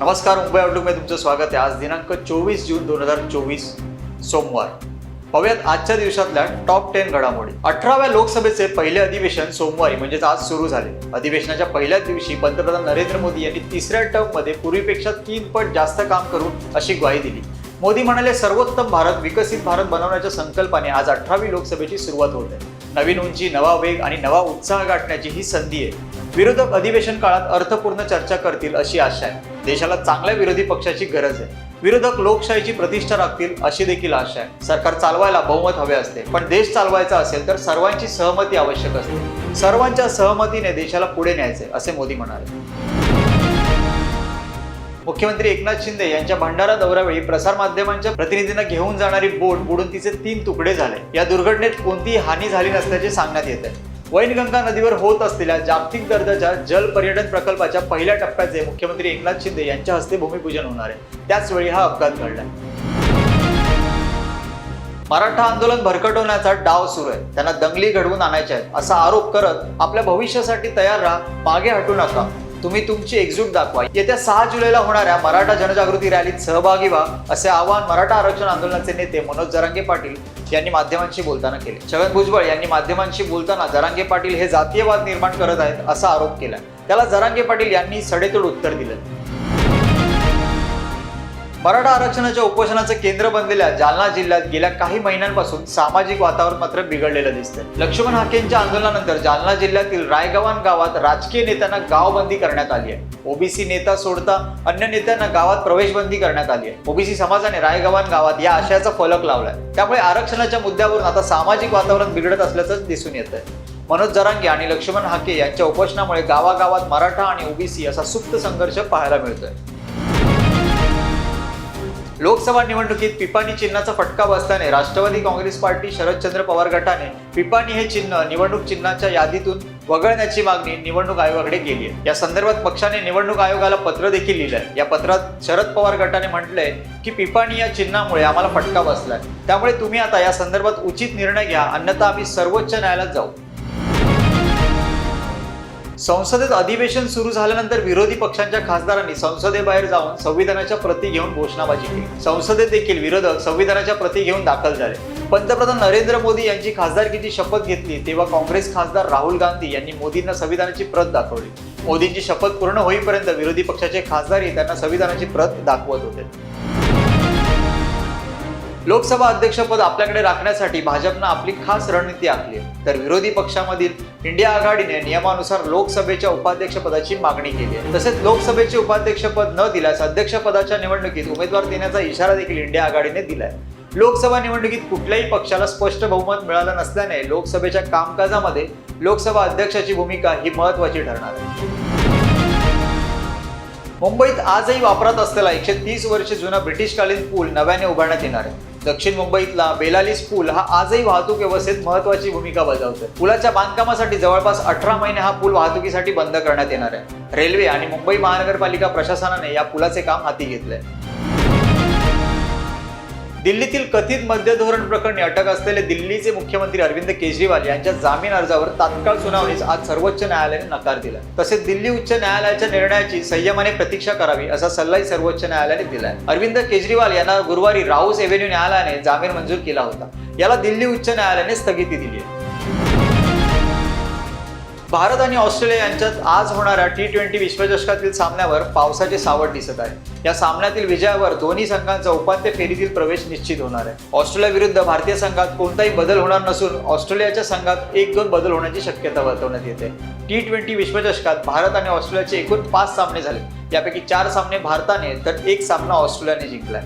नमस्कार, मुंबई आउटलुकमध्ये तुमचं स्वागत आहे। आज दिनांक 24 जून 2024 सोमवार। पाहूयात आजच्या दिवसातल्या टॉप 10 घडामोडी। 18व्या लोकसभेचे पहिले अधिवेशन सोमवारी म्हणजेच आज सुरू झाले। अधिवेशनाच्या पहिल्याच दिवशी पंतप्रधान नरेंद्र मोदी यांनी तिसऱ्या टर्ममध्ये पूर्वीपेक्षा 3 पट जास्त काम करू अशी ग्वाही दिली। मोदी म्हणाले, सर्वोत्तम भारत, विकसित भारत बनवण्याच्या संकल्पाने आज 18वी लोकसभेची सुरुवात होत आहे। नवीन उंची, नवा वेग आणि नवा उत्साह गाठण्याची ही संधी आहे। विरोधक अधिवेशन काळात अर्थपूर्ण चर्चा करतील अशी आशा आहे। देशाला चांगल्या विरोधी पक्षाची गरज आहे। विरोधक लोकशाहीची प्रतिष्ठा राखतील अशी देखील आशा आहे। सरकार चालवायला बहुमत हवे असते, पण देश चालवायचा असेल तर सर्वांची सहमती आवश्यक असते। सर्वांच्या सहमतीने देशाला पुढे न्यायचे असे मोदी म्हणाले। मुख्यमंत्री एकनाथ शिंदे यांच्या भंडारा दौऱ्यावेळी प्रसारमाध्यमांच्या प्रतिनिधींना घेऊन जाणारी बोट बुडून तिचे 3 तुकडे झाले। या दुर्घटनेत कोणतीही हानी झाली नसल्याचे सांगण्यात येत आहे। वैनगंगा नदीवर होत असलेल्या जागतिक दर्जाच्या जल पर्यटन प्रकल्पाच्या पहिल्या टप्प्याचे मुख्यमंत्री एकनाथ शिंदे यांच्या हस्ते भूमिपूजन होणार आहे। त्याचवेळी हा अपघात घडला। मराठा आंदोलन भरकटवण्याचा डाव सुरू आहे। त्यांना दंगली घडवून आणायच्या आहेत असा आरोप करत आपल्या भविष्यासाठी तयार राहा, मागे हटू नका, तुम्ही तुमची एकजूट दाखवा। येत्या 6 जुलैला होणाऱ्या मराठा जनजागृती रॅलीत सहभागी व्हा असे आवाहन मराठा आरक्षण आंदोलनाचे नेते मनोज जरांगे पाटील यांनी माध्यमांशी बोलताना केले। छगन भुजबळ यांनी माध्यमांशी बोलताना जरांगे पाटील हे जातीयवाद निर्माण करत आहेत असा आरोप केला। त्याला जरांगे पाटील यांनी सडेतोड उत्तर दिलं। मराठा आरक्षणाच्या उपोषणाचं केंद्र बनलेल्या जालना जिल्ह्यात गेल्या काही महिन्यांपासून सामाजिक वातावरण मात्र बिघडलेलं दिसतंय। लक्ष्मण हाकेंच्या आंदोलनानंतर जालना जिल्ह्यातील रायगव्हाण गावात राजकीय नेत्यांना गावबंदी करण्यात आली आहे। ओबीसी नेता सोडता अन्य नेत्यांना गावात प्रवेशबंदी करण्यात आली आहे। ओबीसी समाजाने रायगव्हाण गावात या आशयाचा फलक लावलाय। त्यामुळे आरक्षणाच्या मुद्द्यावरून आता सामाजिक वातावरण बिघडत असल्याचं दिसून येत आहे। मनोज जरांगे आणि लक्ष्मण हाके यांच्या उपोषणामुळे गावागावात मराठा आणि ओबीसी असा सुप्त संघर्ष पाहायला मिळतोय। लोकसभा निवडणुकीत पिपाणी चिन्हाचा फटका बसल्याने राष्ट्रवादी काँग्रेस पार्टी शरदचंद्र पवार गटाने पिपाणी हे चिन्ह निवडणूक चिन्हाच्या यादीतून वगळण्याची मागणी निवडणूक आयोगाकडे केली आहे। या संदर्भात पक्षाने निवडणूक आयोगाला पत्र देखील लिहिलंय। या पत्रात शरद पवार गटाने म्हटलंय की पिपाणी या चिन्हामुळे आम्हाला फटका बसलाय, त्यामुळे तुम्ही आता या संदर्भात उचित निर्णय घ्या, अन्यथा आम्ही सर्वोच्च न्यायालयात जाऊ। संसदेत अधिवेशन सुरू झाल्यानंतर विरोधी पक्षांच्या खासदारांनी संसदेबाहेर जाऊन संविधानाच्या प्रती घेऊन घोषणाबाजी केली। संसदेत देखील विरोधक संविधानाच्या प्रती घेऊन दाखल झाले। पंतप्रधान नरेंद्र मोदी यांची खासदारकीची शपथ घेतली तेव्हा काँग्रेस खासदार राहुल गांधी यांनी मोदींना संविधानाची प्रत दाखवली। मोदींची शपथ पूर्ण होईपर्यंत विरोधी पक्षाचे खासदारही त्यांना संविधानाची प्रत दाखवत होते। लोकसभा अध्यक्षपद आपल्याकडे राखण्यासाठी भाजपनं आपली खास रणनीती आखली आहे, तर विरोधी पक्षामधील इंडिया आघाडीने नियमानुसार लोकसभेच्या उपाध्यक्षपदाची मागणी केली आहे। तसेच लोकसभेचे उपाध्यक्षपद न दिल्यास अध्यक्षपदाच्या निवडणुकीत उमेदवार देण्याचा इशारा देखील इंडिया आघाडीने दिलाय। लोकसभा निवडणुकीत कुठल्याही पक्षाला स्पष्ट बहुमत मिळालं नसल्याने लोकसभेच्या कामकाजामध्ये लोकसभा अध्यक्षाची भूमिका ही महत्त्वाची ठरणार आहे। मुंबईत आजही वापरात असलेला 130 वर्षे जुना ब्रिटिशकालीन पूल नव्याने उभारण्यात येणार आहे। दक्षिण मुंबईतला बेलालीस पूल हा आजही वाहतूक व्यवस्थेत महत्त्वाची भूमिका बजावतोय। पुलाच्या बांधकामासाठी जवळपास 18 महिने हा पूल वाहतुकीसाठी बंद करण्यात येणार आहे। रेल्वे आणि मुंबई महानगरपालिका प्रशासनाने या पुलाचे काम हाती घेतलंय। दिल्लीतील कथित मद्य धोरण प्रकरणी अटक असलेले दिल्लीचे मुख्यमंत्री अरविंद केजरीवाल यांच्या जामीन अर्जावर तात्काळ सुनावणीस आज सर्वोच्च न्यायालयाने नकार दिला। तसेच दिल्ली उच्च न्यायालयाच्या निर्णयाची संयमाने प्रतीक्षा करावी असा सल्लाही सर्वोच्च न्यायालयाने दिलाय। अरविंद केजरीवाल यांना गुरुवारी राऊस एव्हेन्यू न्यायालयाने जामीन मंजूर केला होता। याला दिल्ली उच्च न्यायालयाने स्थगिती दिली आहे। भारत आणि ऑस्ट्रेलिया यांच्यात आज होणाऱ्या T20 विश्वचषकातील सामन्यावर पावसाचे सावट दिसत आहे। या सामन्यातील विजयावर दोन्ही संघांचा उपांत्य फेरीतील प्रवेश निश्चित होणार आहे। ऑस्ट्रेलिया विरुद्ध भारतीय संघात कोणताही बदल होणार नसून ऑस्ट्रेलियाच्या संघात 1-2 बदल होण्याची शक्यता वर्तवण्यात येते। T20 विश्वचषकात भारत आणि ऑस्ट्रेलियाचे एकूण 5 सामने झाले, यापैकी 4 सामने भारताने तर 1 सामना ऑस्ट्रेलियाने जिंकलाय।